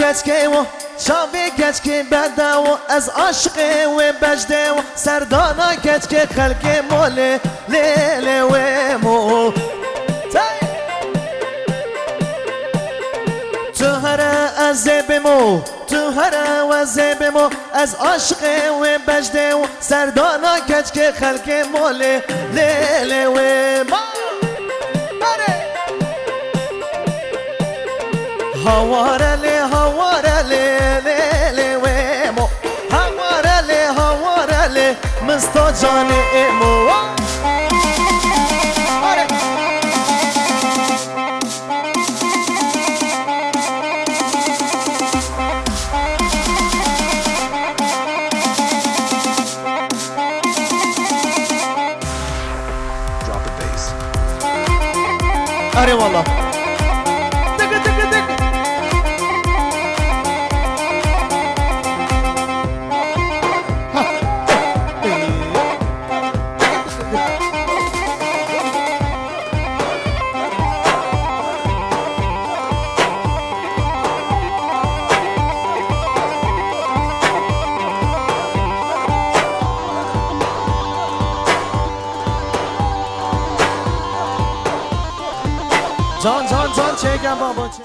کچکه و شاوی کچکه بده و از عاشق و بجده و سردانا کچکه خلق موله لیله و مو تو هره از بمو تو هره و زبمو از عاشق و بجده و سردانا کچکه خلق موله لیله و مو هوارله ویمو هوارله مستا جان ایمو آره والله جان چه گم بابا چه